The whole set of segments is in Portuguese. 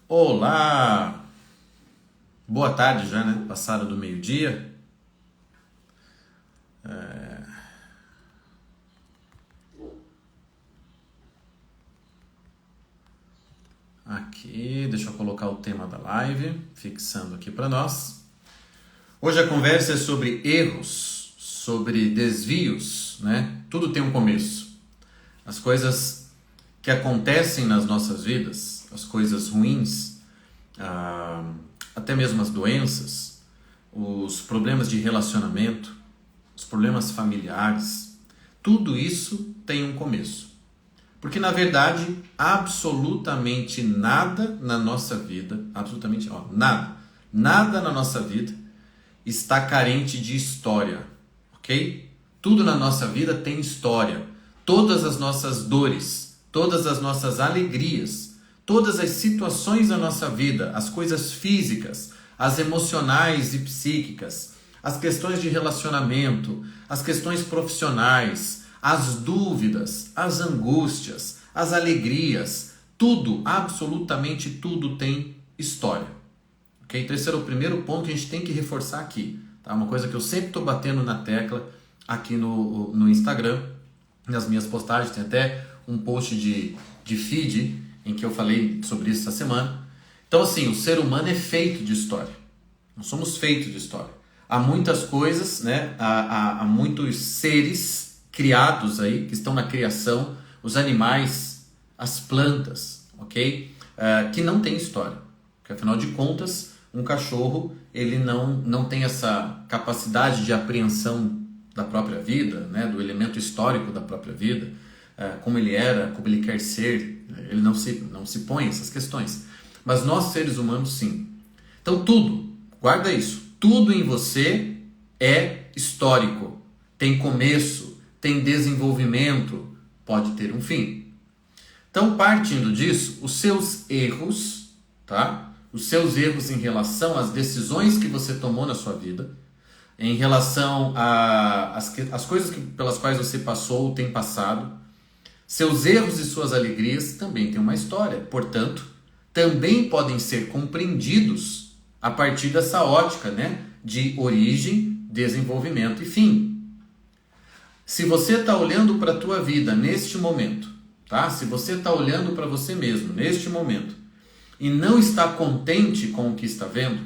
Olá! Boa tarde já, né? Passado do meio-dia. Aqui, deixa eu colocar o tema da live, fixando aqui para nós. Hoje a conversa é sobre erros, sobre desvios, né? Tudo tem um começo. As coisas que acontecem nas nossas vidas, as coisas ruins, até mesmo as doenças, os problemas de relacionamento, os problemas familiares, tudo isso tem um começo. Porque na verdade, absolutamente nada na nossa vida, nada na nossa vida está carente de história, ok? Tudo na nossa vida tem história. Todas as nossas dores, todas as nossas alegrias, todas as situações da nossa vida, as coisas físicas, as emocionais e psíquicas, as questões de relacionamento, as questões profissionais, as dúvidas, as angústias, as alegrias, tudo, absolutamente tudo tem história. Okay? Então esse era o primeiro ponto que a gente tem que reforçar aqui. Tá? Uma coisa que eu sempre estou batendo na tecla aqui no Instagram, nas minhas postagens, tem até um post de feed em que eu falei sobre isso essa semana. Então assim, o ser humano é feito de história. Nós somos feitos de história. Há muitas coisas, né? Há muitos seres criados aí, que estão na criação, os animais, as plantas, ok? Que não tem história. Porque afinal de contas, um cachorro, ele não tem essa capacidade de apreensão da própria vida, né? Do elemento histórico da própria vida, como ele era, como ele quer ser, ele não se põe essas questões. Mas nós, seres humanos, sim. Então tudo, guarda isso, tudo em você é histórico, tem começo, tem desenvolvimento, pode ter um fim. Então, partindo disso, os seus erros, tá? Os seus erros em relação às decisões que você tomou na sua vida, em relação às coisas pelas quais você passou ou tem passado, seus erros e suas alegrias também têm uma história. Portanto, também podem ser compreendidos a partir dessa ótica, né? De origem, desenvolvimento e fim. Se você está olhando para a tua vida neste momento, tá? Se você está olhando para você mesmo neste momento e não está contente com o que está vendo,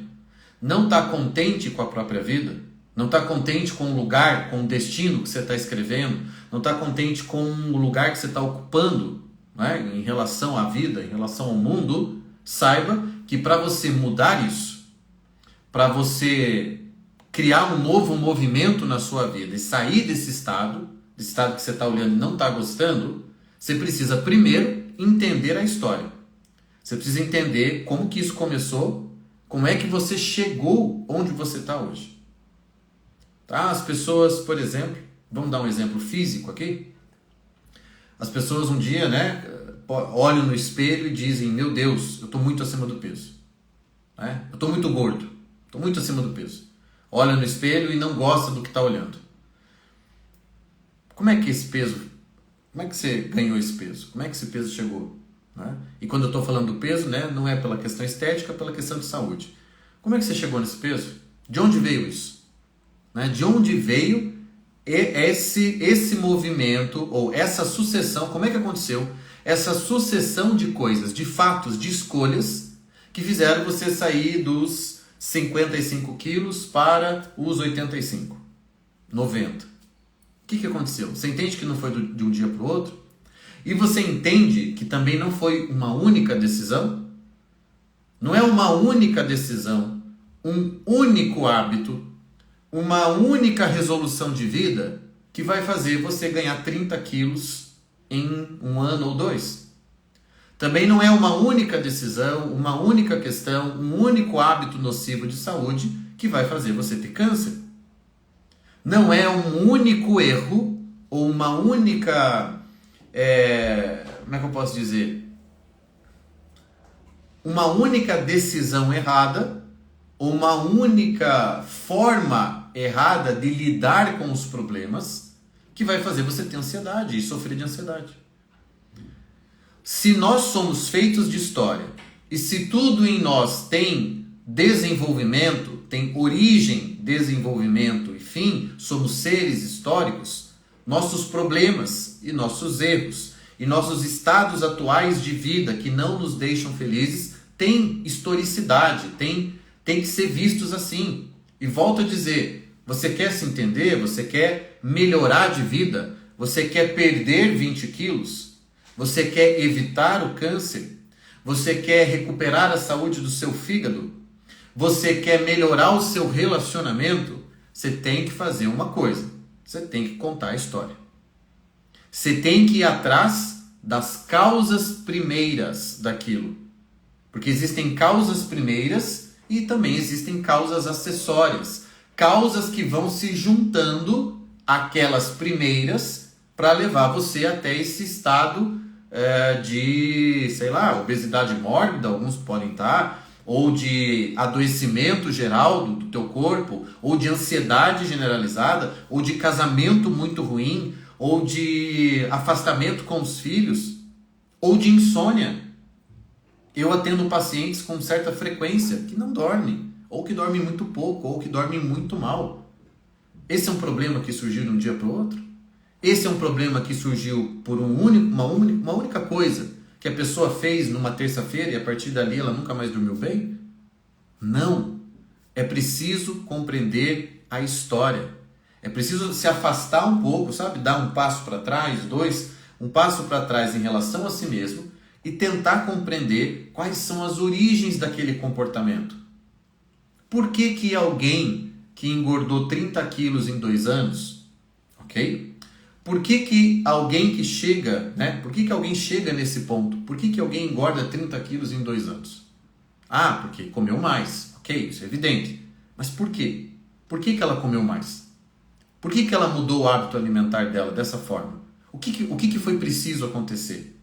não está contente com a própria vida, não está contente com o lugar, com o destino que você está escrevendo, não está contente com o lugar que você está ocupando, né? Em relação à vida, em relação ao mundo, saiba que para você mudar isso, para você criar um novo movimento na sua vida e sair desse estado que você está olhando e não está gostando, você precisa primeiro entender a história. Você precisa entender como que isso começou, como é que você chegou onde você está hoje. Tá? As pessoas, por exemplo, vamos dar um exemplo físico aqui. As pessoas um dia, né, olham no espelho e dizem: meu Deus, eu estou muito acima do peso. Né? Eu estou muito gordo, estou muito acima do peso. Olha no espelho e não gosta do que está olhando. Como é que esse peso, como é que você ganhou esse peso? Como é que esse peso chegou? Né? E quando eu estou falando do peso, né, não é pela questão estética, é pela questão de saúde. Como é que você chegou nesse peso? De onde veio isso? Né? De onde veio esse movimento ou essa sucessão? Como é que aconteceu? Essa sucessão de coisas, de fatos, de escolhas que fizeram você sair dos 55 quilos para os 85, 90. O que aconteceu? Você entende que não foi de um dia para o outro? E você entende que também não foi uma única decisão? Não é uma única decisão, um único hábito, uma única resolução de vida que vai fazer você ganhar 30 quilos em um ano ou dois. Também não é uma única decisão, uma única questão, um único hábito nocivo de saúde que vai fazer você ter câncer. Não é um único erro ou uma única, como é que eu posso dizer? Uma única decisão errada ou uma única forma errada de lidar com os problemas que vai fazer você ter ansiedade e sofrer de ansiedade. Se nós somos feitos de história E se tudo em nós tem desenvolvimento, tem origem, desenvolvimento e fim, somos seres históricos, nossos problemas e nossos erros e nossos estados atuais de vida que não nos deixam felizes têm historicidade, têm que ser vistos assim. E volto a dizer, você quer se entender, você quer melhorar de vida, você quer perder 20 quilos, você quer evitar o câncer, você quer recuperar a saúde do seu fígado, você quer melhorar o seu relacionamento, você tem que fazer uma coisa, você tem que contar a história. Você tem que ir atrás das causas primeiras daquilo. Porque existem causas primeiras e também existem causas acessórias. Causas que vão se juntando àquelas primeiras para levar você até esse estado de, sei lá, obesidade mórbida, alguns podem estar, ou de adoecimento geral do teu corpo, ou de ansiedade generalizada, ou de casamento muito ruim, ou de afastamento com os filhos, ou de insônia. Eu atendo pacientes com certa frequência que não dormem, ou que dormem muito pouco, ou que dormem muito mal. Esse é um problema que surgiu de um dia para o outro? Esse é um problema que surgiu por uma única coisa que a pessoa fez numa terça-feira e a partir dali ela nunca mais dormiu bem? Não. É preciso compreender a história. É preciso se afastar um pouco, sabe? Dar um passo para trás, um passo para trás em relação a si mesmo e tentar compreender quais são as origens daquele comportamento. Por que alguém que engordou 30 quilos em 2 anos, ok? Por que alguém que chega, né? Por que alguém chega nesse ponto? Por que alguém engorda 30 quilos em 2 anos? Ah, porque comeu mais. Ok, isso é evidente. Mas por quê? Por que ela comeu mais? Por que ela mudou o hábito alimentar dela dessa forma? O que foi preciso acontecer?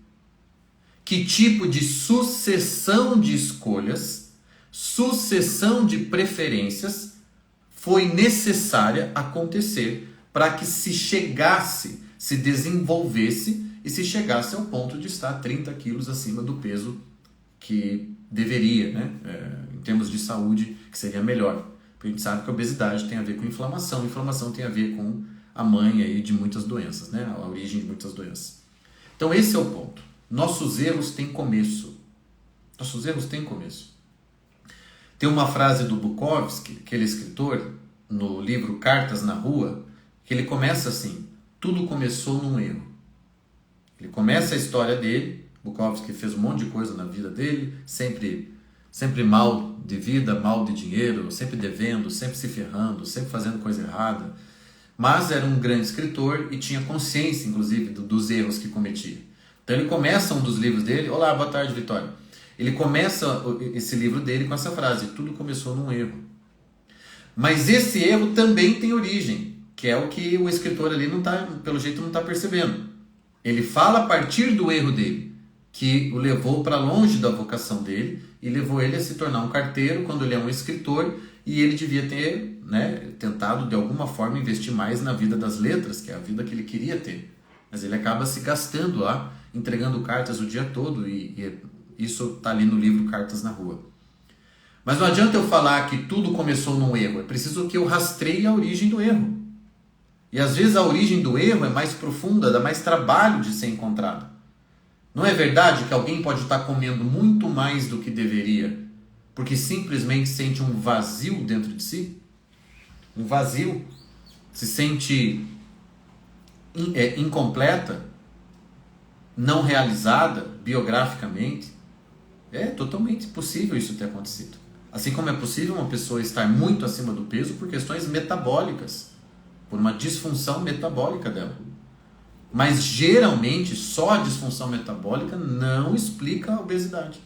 Que tipo de sucessão de escolhas, sucessão de preferências foi necessária acontecer para que se chegasse, se desenvolvesse e se chegasse ao ponto de estar 30 quilos acima do peso que deveria, né? Em termos de saúde, que seria melhor. Porque a gente sabe que a obesidade tem a ver com inflamação, inflamação tem a ver com a mãe aí de muitas doenças, né? A origem de muitas doenças. Então esse é o ponto. Nossos erros têm começo. Nossos erros têm começo. Tem uma frase do Bukowski, aquele escritor, no livro Cartas na Rua, que ele começa assim: tudo começou num erro. Ele começa a história dele. Bukowski fez um monte de coisa na vida dele, sempre mal de vida, mal de dinheiro, sempre devendo, sempre se ferrando, sempre fazendo coisa errada. Mas era um grande escritor e tinha consciência, inclusive, dos erros que cometia. Então ele começa um dos livros dele. Olá, boa tarde, Vitória. Ele começa esse livro dele com essa frase: tudo começou num erro. Mas esse erro também tem origem, que é o que o escritor ali pelo jeito não está percebendo. Ele fala a partir do erro dele, que o levou para longe da vocação dele e levou ele a se tornar um carteiro quando ele é um escritor, e ele devia ter, né, tentado de alguma forma investir mais na vida das letras, que é a vida que ele queria ter. Mas ele acaba se gastando lá, entregando cartas o dia todo, e isso está ali no livro Cartas na Rua. Mas não adianta eu falar que tudo começou num erro, é preciso que eu rastreie a origem do erro. E às vezes a origem do erro é mais profunda, dá mais trabalho de ser encontrada. Não é verdade que alguém pode estar comendo muito mais do que deveria, porque simplesmente sente um vazio dentro de si? Um vazio. Se sente incompleta, não realizada biograficamente. É totalmente possível isso ter acontecido. Assim como é possível uma pessoa estar muito acima do peso por questões metabólicas, por uma disfunção metabólica dela. Mas geralmente só a disfunção metabólica não explica a obesidade.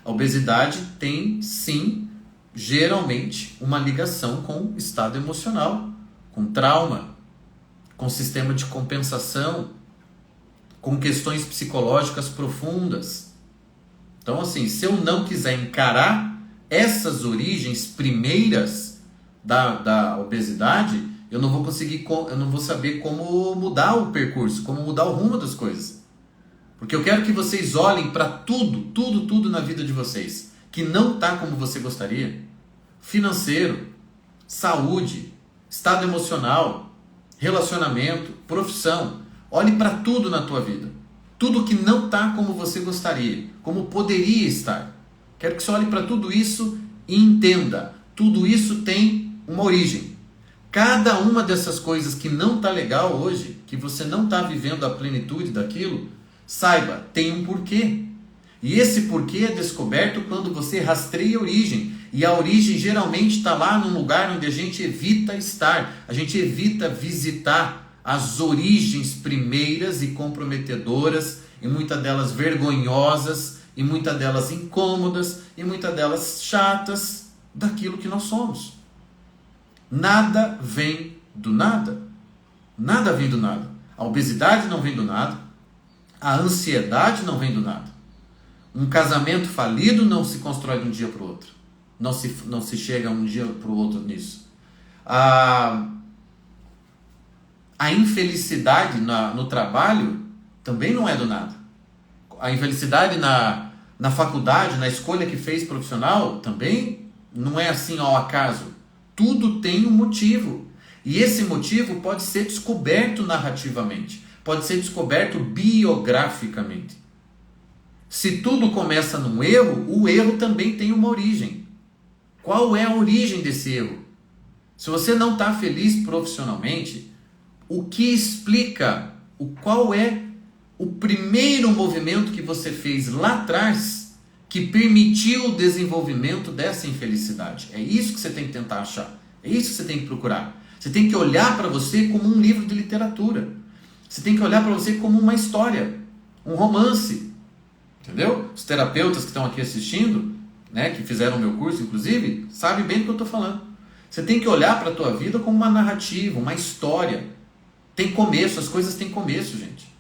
A obesidade tem sim, geralmente, uma ligação com estado emocional, com trauma, com sistema de compensação, com questões psicológicas profundas. Então, assim, se eu não quiser encarar essas origens primeiras da obesidade, eu não vou saber como mudar o percurso, como mudar o rumo das coisas. Porque eu quero que vocês olhem para tudo na vida de vocês que não está como você gostaria. Financeiro, saúde, estado emocional, relacionamento, profissão. Olhe para tudo na tua vida. Tudo que não está como você gostaria, como poderia estar. Quero que você olhe para tudo isso e entenda. Tudo isso tem uma origem. Cada uma dessas coisas que não está legal hoje, que você não está vivendo a plenitude daquilo, saiba, tem um porquê. E esse porquê é descoberto quando você rastreia a origem. E a origem geralmente está lá num lugar onde a gente evita estar. A gente evita visitar as origens primeiras e comprometedoras, e muitas delas vergonhosas, e muitas delas incômodas, e muitas delas chatas daquilo que nós somos. Nada vem do nada. Nada vem do nada. A obesidade não vem do nada. A ansiedade não vem do nada. Um casamento falido não se constrói de um dia para o outro. Não se chega um dia para o outro nisso. A infelicidade no trabalho também não é do nada. A infelicidade na faculdade, na escolha que fez profissional, também não é assim ao acaso. Tudo tem um motivo. E esse motivo pode ser descoberto narrativamente. Pode ser descoberto biograficamente. Se tudo começa num erro, o erro também tem uma origem. Qual é a origem desse erro? Se você não está feliz profissionalmente, o que explica qual é o primeiro movimento que você fez lá atrás que permitiu o desenvolvimento dessa infelicidade? É isso que você tem que tentar achar. É isso que você tem que procurar. Você tem que olhar para você como um livro de literatura. Você tem que olhar para você como uma história, um romance. Entendeu? Os terapeutas que estão aqui assistindo, né, que fizeram o meu curso, inclusive, sabem bem do que eu estou falando. Você tem que olhar para a tua vida como uma narrativa, uma história. Tem começo, as coisas têm começo, gente.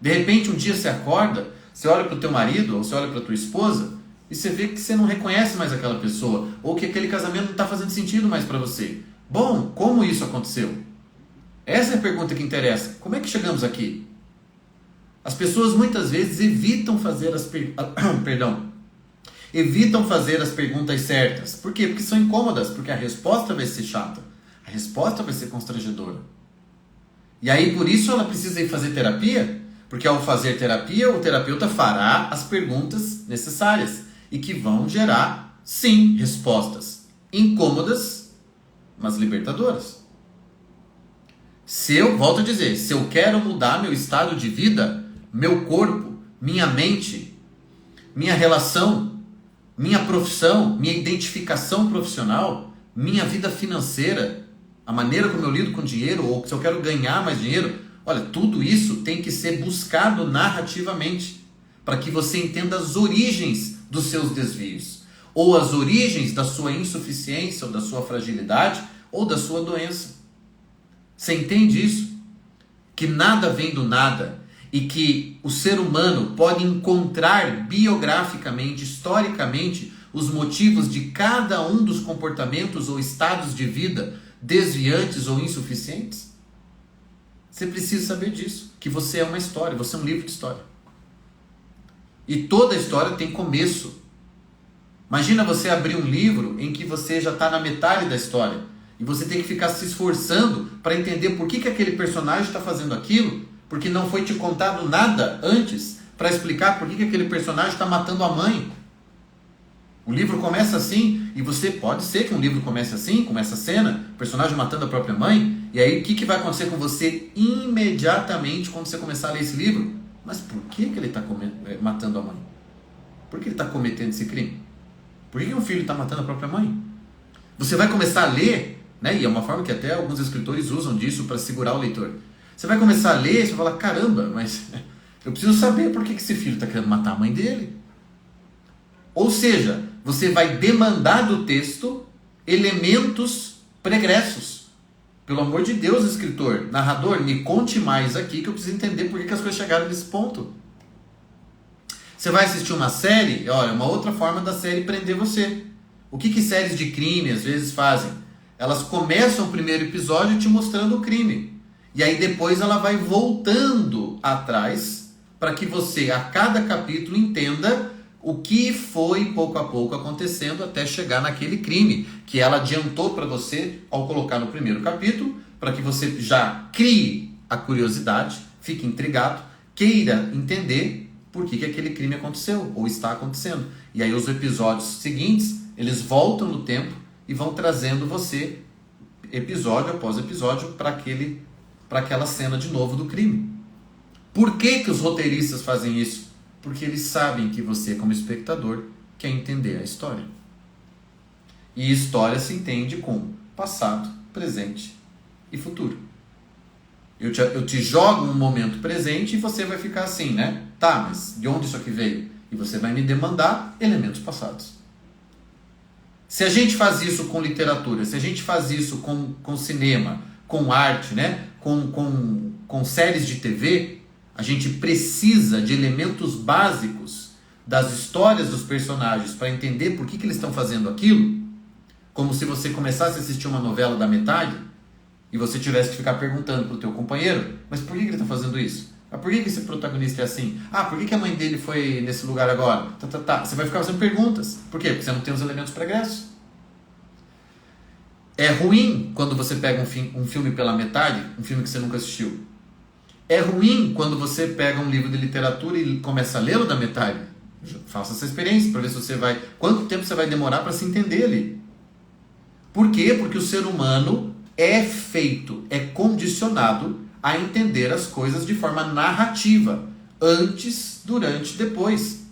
De repente, um dia você acorda, você olha para o teu marido, ou você olha para a tua esposa, e você vê que você não reconhece mais aquela pessoa, ou que aquele casamento não está fazendo sentido mais para você. Bom, como isso aconteceu? Essa é a pergunta que interessa. Como é que chegamos aqui? As pessoas muitas vezes evitam fazer evitam fazer as perguntas certas. Por quê? Porque são incômodas, porque a resposta vai ser chata. A resposta vai ser constrangedora. E aí, por isso, ela precisa ir fazer terapia, porque ao fazer terapia, o terapeuta fará as perguntas necessárias e que vão gerar, sim, respostas incômodas, mas libertadoras. Volto a dizer, se eu quero mudar meu estado de vida, meu corpo, minha mente, minha relação, minha profissão, minha identificação profissional, minha vida financeira, a maneira como eu lido com dinheiro, ou se eu quero ganhar mais dinheiro, olha, tudo isso tem que ser buscado narrativamente, para que você entenda as origens dos seus desvios, ou as origens da sua insuficiência, ou da sua fragilidade, ou da sua doença. Você entende isso? Que nada vem do nada, e que o ser humano pode encontrar biograficamente, historicamente, os motivos de cada um dos comportamentos ou estados de vida desviantes ou insuficientes? Você precisa saber disso, que você é uma história, você é um livro de história. E toda história tem começo. Imagina você abrir um livro em que você já está na metade da história e você tem que ficar se esforçando para entender por que aquele personagem está fazendo aquilo, porque não foi te contado nada antes para explicar por que aquele personagem está matando a mãe. O livro começa assim, e você pode ser que um livro comece assim, começa a cena, o personagem matando a própria mãe, e aí o que vai acontecer com você imediatamente quando você começar a ler esse livro? Mas por que ele está matando a mãe? Por que ele está cometendo esse crime? Por que um filho está matando a própria mãe? Você vai começar a ler, né? E é uma forma que até alguns escritores usam disso para segurar o leitor. Você vai começar a ler e você vai falar, caramba, mas eu preciso saber por que esse filho está querendo matar a mãe dele. Ou seja, você vai demandar do texto elementos pregressos. Pelo amor de Deus, escritor, narrador, me conte mais aqui que eu preciso entender por que as coisas chegaram nesse ponto. Você vai assistir uma série, olha, uma outra forma da série prender você. O que séries de crime às vezes fazem? Elas começam o primeiro episódio te mostrando o crime. E aí depois ela vai voltando atrás para que você, a cada capítulo, entenda o que foi pouco a pouco acontecendo até chegar naquele crime que ela adiantou para você ao colocar no primeiro capítulo, para que você já crie a curiosidade, fique intrigado, queira entender por que aquele crime aconteceu ou está acontecendo. E aí os episódios seguintes, eles voltam no tempo e vão trazendo você, episódio após episódio, para aquela cena de novo do crime. Por que os roteiristas fazem isso? Porque eles sabem que você, como espectador, quer entender a história. E história se entende com passado, presente e futuro. Eu te jogo um momento presente e você vai ficar assim, né? Tá, mas de onde isso aqui veio? E você vai me demandar elementos passados. Se a gente faz isso com literatura, se a gente faz isso com cinema, com arte, né? com séries de TV, a gente precisa de elementos básicos das histórias dos personagens para entender por que eles estão fazendo aquilo, como se você começasse a assistir uma novela da metade e você tivesse que ficar perguntando para o teu companheiro, mas por que ele está fazendo isso? Por que esse protagonista é assim? Por que a mãe dele foi nesse lugar agora? Você vai ficar fazendo perguntas. Por quê? Porque você não tem os elementos pregressos. É ruim quando você pega um filme pela metade, um filme que você nunca assistiu. É ruim quando você pega um livro de literatura e começa a lê-lo da metade. Faça essa experiência para ver se você vai... Quanto tempo você vai demorar para se entender ali? Por quê? Porque o ser humano é feito, é condicionado a entender as coisas de forma narrativa. Antes, durante, depois.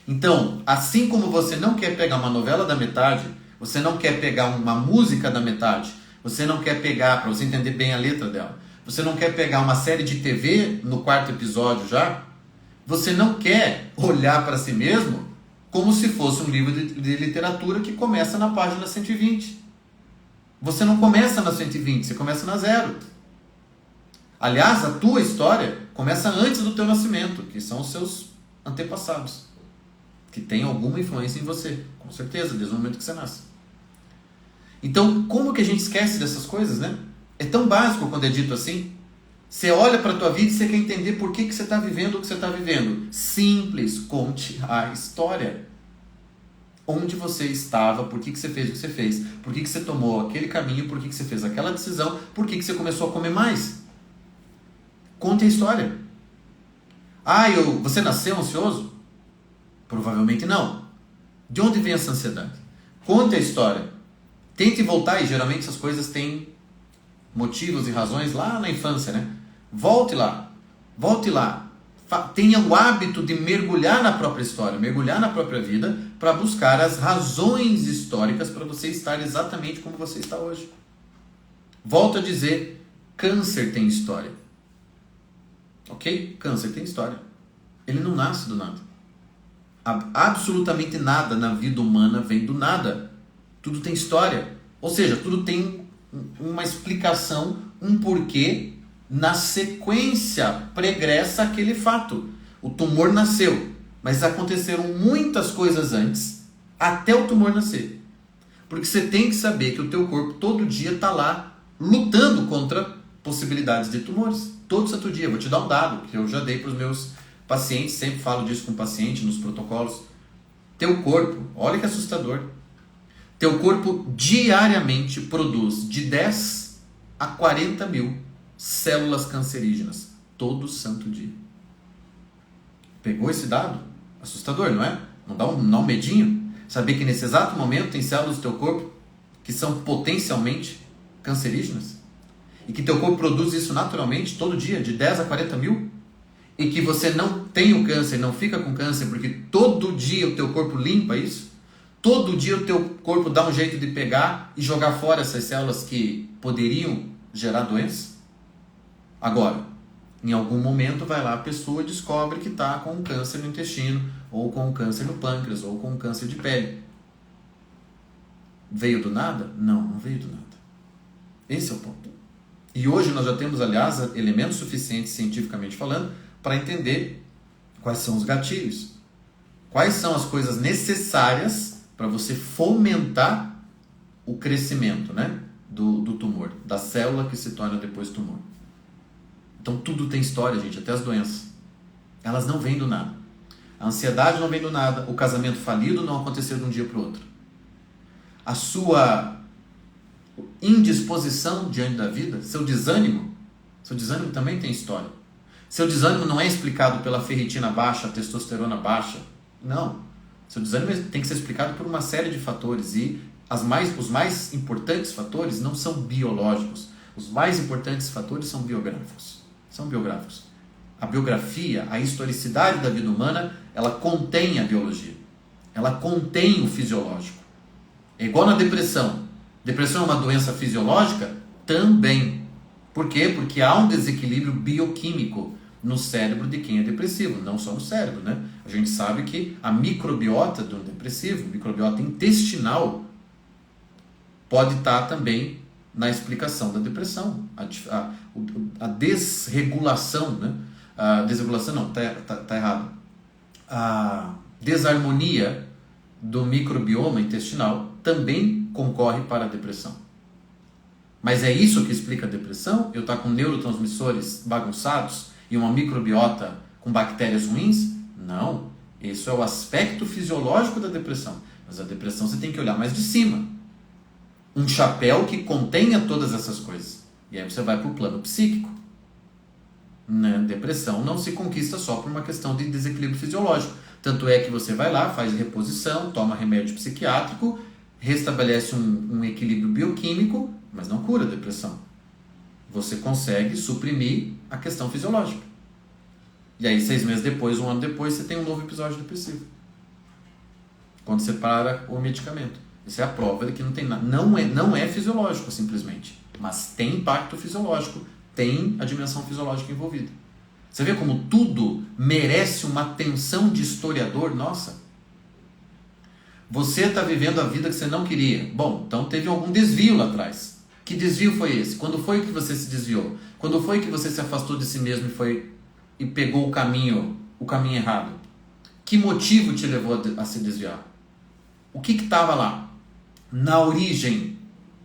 Então, assim como você não quer pegar uma novela da metade, você não quer pegar uma música da metade, você não quer pegar, para você entender bem a letra dela, você não quer pegar uma série de TV no quarto episódio já, você não quer olhar para si mesmo como se fosse um livro de literatura que começa na página 120. Você não começa na 120, você começa na 0. Aliás, a tua história começa antes do teu nascimento, que são os seus antepassados, que têm alguma influência em você, com certeza, desde o momento que você nasce. Então, como que a gente esquece dessas coisas, né? É tão básico quando é dito assim. Você olha para a tua vida e você quer entender por que você está vivendo o que você está vivendo. Simples, conte a história. Onde você estava, por que você fez o que você fez, por que você tomou aquele caminho, por que você fez aquela decisão, por que você começou a comer mais. Conte a história. Você nasceu ansioso? Provavelmente não. De onde vem essa ansiedade? Conte a história. Tente voltar, e geralmente essas coisas têm motivos e razões lá na infância, né? Volte lá. Tenha o hábito de mergulhar na própria história, mergulhar na própria vida, para buscar as razões históricas para você estar exatamente como você está hoje. Volto a dizer, câncer tem história. Ok? Câncer tem história. Ele não nasce do nada. Absolutamente nada na vida humana vem do nada. Tudo tem história. Ou seja, tudo tem uma explicação, um porquê na sequência pregressa aquele fato. O tumor nasceu, mas aconteceram muitas coisas antes até o tumor nascer. Porque você tem que saber que o teu corpo todo dia está lá lutando contra possibilidades de tumores. Todo santo dia. Vou te dar um dado que eu já dei para os meus pacientes, sempre falo disso com o paciente nos protocolos. Teu corpo, olha que assustador. Teu corpo diariamente produz de 10 a 40 mil células cancerígenas. Todo santo dia. Pegou esse dado? Assustador, não é? Não dá um medinho? Saber que nesse exato momento tem células do teu corpo que são potencialmente cancerígenas? E que teu corpo produz isso naturalmente todo dia, de 10 a 40 mil? E que você não tem o câncer, não fica com câncer, porque todo dia o teu corpo limpa isso? Todo dia o teu corpo dá um jeito de pegar e jogar fora essas células que poderiam gerar doença? Agora, em algum momento vai lá a pessoa descobre que está com um câncer no intestino, ou com um câncer no pâncreas, ou com um câncer de pele. Veio do nada? Não veio do nada. Esse é o ponto. E hoje nós já temos, aliás, elementos suficientes, cientificamente falando, para entender quais são os gatilhos. Quais são as coisas necessárias para você fomentar o crescimento, né, do tumor, da célula que se torna depois tumor. Então tudo tem história, gente, até as doenças. Elas não vêm do nada. A ansiedade não vem do nada. O casamento falido não aconteceu de um dia para o outro. A sua indisposição diante da vida, seu desânimo também tem história. Seu desânimo não é explicado pela ferritina baixa, a testosterona baixa. Não. Seu desânimo tem que ser explicado por uma série de fatores e os mais importantes fatores não são biológicos. Os mais importantes fatores são biográficos. São biográficos. A biografia, a historicidade da vida humana, ela contém a biologia. Ela contém o fisiológico. É igual na depressão. Depressão é uma doença fisiológica? Também. Por quê? Porque há um desequilíbrio bioquímico no cérebro de quem é depressivo. Não só no cérebro, né? A gente sabe que a microbiota do depressivo, microbiota intestinal, pode estar também na explicação da depressão. A desregulação, né? A desregulação não, tá errado. A desarmonia do microbioma intestinal também concorre para a depressão. Mas é isso que explica a depressão? Eu estar com neurotransmissores bagunçados e uma microbiota com bactérias ruins? Não. Esse é o aspecto fisiológico da depressão. Mas a depressão você tem que olhar mais de cima. Um chapéu que contenha todas essas coisas. E aí você vai para o plano psíquico. Depressão não se conquista só por uma questão de desequilíbrio fisiológico. Tanto é que você vai lá, faz reposição, toma remédio psiquiátrico, restabelece um equilíbrio bioquímico, mas não cura a depressão. Você consegue suprimir a questão fisiológica. E aí 6 meses depois, 1 ano depois, você tem um novo episódio depressivo. Quando você para o medicamento. Isso é a prova de que não tem nada. Não é fisiológico, simplesmente. Mas tem impacto fisiológico. Tem a dimensão fisiológica envolvida. Você vê como tudo merece uma atenção de historiador? Nossa! Você está vivendo a vida que você não queria. Bom, então teve algum desvio lá atrás. Que desvio foi esse? Quando foi que você se desviou? Quando foi que você se afastou de si mesmo e pegou o caminho errado? Que motivo te levou a se desviar? O que estava lá? Na origem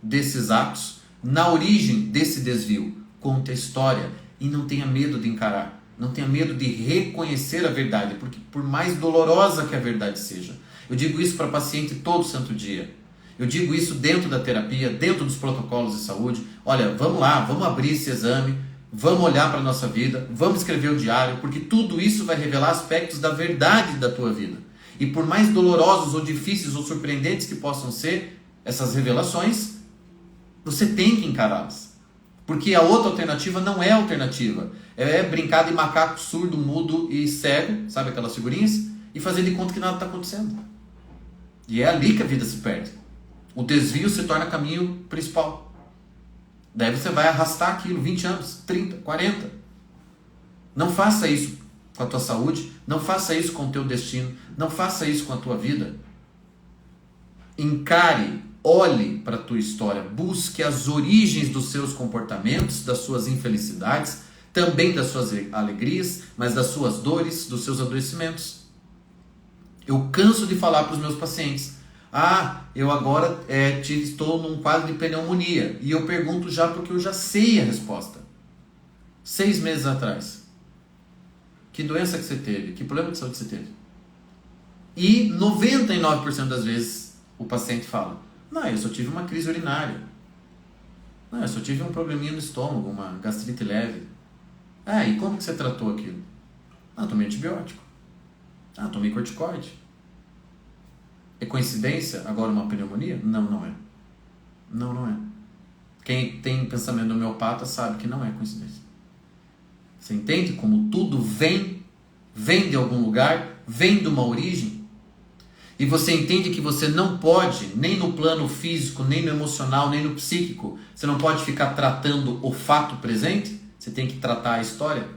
desses atos, na origem desse desvio. Conte a história e não tenha medo de encarar. Não tenha medo de reconhecer a verdade, porque por mais dolorosa que a verdade seja. Eu digo isso para paciente todo santo dia. Eu digo isso dentro da terapia, dentro dos protocolos de saúde. Olha, vamos lá, vamos abrir esse exame, vamos olhar para a nossa vida, vamos escrever o diário, porque tudo isso vai revelar aspectos da verdade da tua vida. E por mais dolorosos ou difíceis ou surpreendentes que possam ser essas revelações, você tem que encará-las. Porque a outra alternativa não é alternativa. É brincar de macaco surdo, mudo e cego, sabe aquelas figurinhas? E fazer de conta que nada está acontecendo. E é ali que a vida se perde. O desvio se torna caminho principal. Daí você vai arrastar aquilo 20 anos, 30, 40. Não faça isso com a tua saúde, não faça isso com o teu destino, não faça isso com a tua vida. Encare, olhe para a tua história, busque as origens dos seus comportamentos, das suas infelicidades, também das suas alegrias, mas das suas dores, dos seus adoecimentos. Eu canso de falar para os meus pacientes, eu agora estou num quadro de pneumonia, e eu pergunto já porque eu já sei a resposta. 6 meses atrás, que doença que você teve? Que problema de saúde você teve? E 99% das vezes o paciente fala, eu só tive uma crise urinária. Eu só tive um probleminha no estômago, uma gastrite leve. E como que você tratou aquilo? Tomei antibiótico. Tomei corticoide. É coincidência agora uma pneumonia? Não, não é. Não, não é. Quem tem pensamento homeopata sabe que não é coincidência. Você entende como tudo vem de algum lugar, vem de uma origem? E você entende que você não pode, nem no plano físico, nem no emocional, nem no psíquico, você não pode ficar tratando o fato presente? Você tem que tratar a história.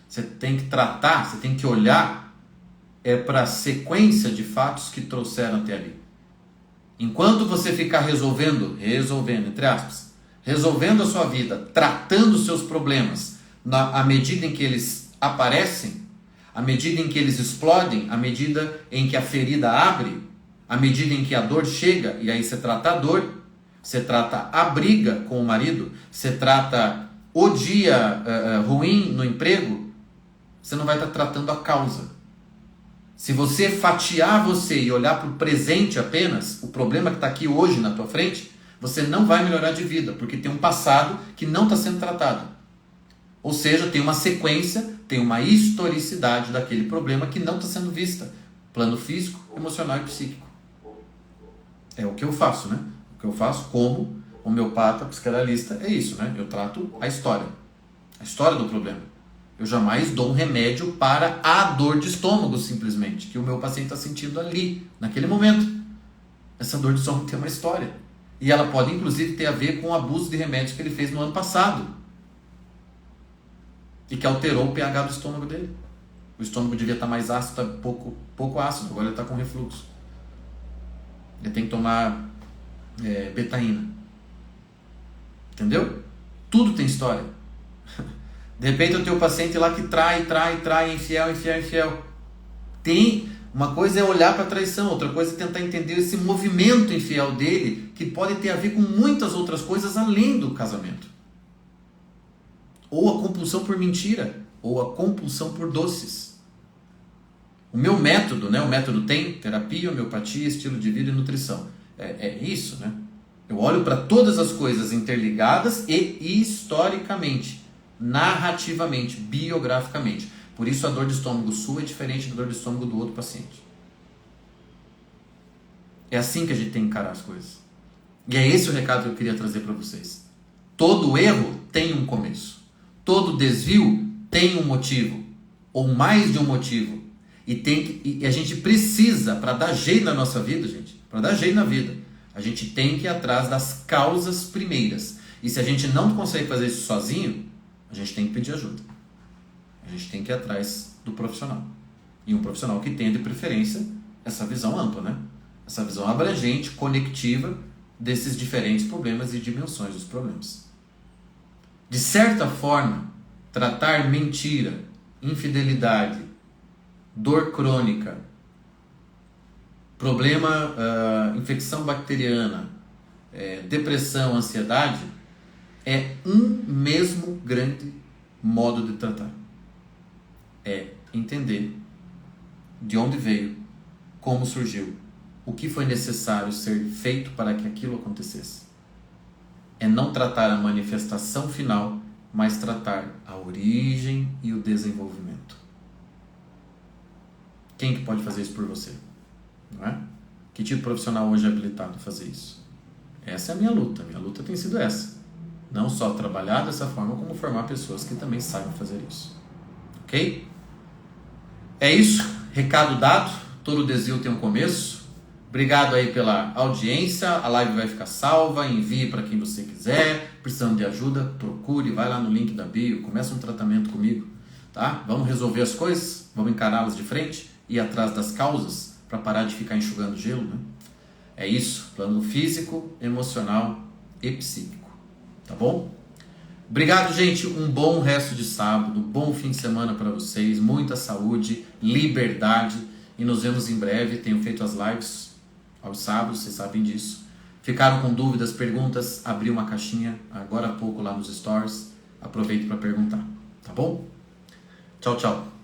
Você tem que tratar, você tem que olhar para a sequência de fatos que trouxeram até ali. Enquanto você ficar resolvendo, entre aspas, resolvendo a sua vida, tratando os seus problemas, à medida em que eles aparecem, à medida em que eles explodem, à medida em que a ferida abre, à medida em que a dor chega, e aí você trata a dor, você trata a briga com o marido, você trata o dia ruim no emprego, você não vai estar tratando a causa. Se você fatiar você e olhar para o presente apenas, o problema que está aqui hoje na tua frente, você não vai melhorar de vida, porque tem um passado que não está sendo tratado. Ou seja, tem uma sequência, tem uma historicidade daquele problema que não está sendo vista. Plano físico, emocional e psíquico. É o que eu faço, né? O que eu faço como homeopata, psicanalista, é isso, né? Eu trato a história do problema. Eu jamais dou um remédio para a dor de estômago, simplesmente, que o meu paciente está sentindo ali, naquele momento. Essa dor de estômago tem uma história. E ela pode, inclusive, ter a ver com o abuso de remédios que ele fez no ano passado. E que alterou o pH do estômago dele. O estômago devia estar mais ácido, está pouco ácido, agora ele está com refluxo. Ele tem que tomar betaína. Entendeu? Tudo tem história. De repente o teu paciente lá que trai, infiel. Uma coisa é olhar para a traição, outra coisa é tentar entender esse movimento infiel dele, que pode ter a ver com muitas outras coisas além do casamento. Ou a compulsão por mentira, ou a compulsão por doces. O meu método, né? O método tem terapia, homeopatia, estilo de vida e nutrição. É isso, né? Eu olho para todas as coisas interligadas e historicamente, narrativamente, biograficamente. Por isso a dor de estômago sua é diferente da dor de estômago do outro paciente. É assim que a gente tem que encarar as coisas. E é esse o recado que eu queria trazer para vocês. Todo erro tem um começo. Todo desvio tem um motivo. Ou mais de um motivo. E a gente precisa, para dar jeito na nossa vida, gente, para dar jeito na vida, a gente tem que ir atrás das causas primeiras. E se a gente não consegue fazer isso sozinho, a gente tem que pedir ajuda. A gente tem que ir atrás do profissional. E um profissional que tenha de preferência essa visão ampla, né? Essa visão abrangente, conectiva desses diferentes problemas e dimensões dos problemas. De certa forma, tratar mentira, infidelidade, dor crônica, problema, infecção bacteriana, depressão, ansiedade, é um mesmo grande modo de tratar. É entender de onde veio, como surgiu, o que foi necessário ser feito para que aquilo acontecesse. É não tratar a manifestação final, mas tratar a origem e o desenvolvimento. Quem que pode fazer isso por você? Não é? Que tipo de profissional hoje é habilitado a fazer isso? Essa é a minha luta. Minha luta tem sido essa. Não só trabalhar dessa forma, como formar pessoas que também saibam fazer isso. Ok? É isso. Recado dado. Todo desvio tem um começo. Obrigado aí pela audiência. A live vai ficar salva. Envie para quem você quiser. Precisando de ajuda, procure. Vai lá no link da bio. Começa um tratamento comigo. Tá? Vamos resolver as coisas. Vamos encará-las de frente. Ir atrás das causas para parar de ficar enxugando gelo. Né? É isso. Plano físico, emocional e psíquico. Tá bom? Obrigado, gente. Um bom resto de sábado, bom fim de semana para vocês, muita saúde, liberdade e nos vemos em breve. Tenho feito as lives aos sábados, vocês sabem disso. Ficaram com dúvidas, perguntas? Abri uma caixinha agora há pouco lá nos stories. Aproveito para perguntar, tá bom? Tchau, tchau.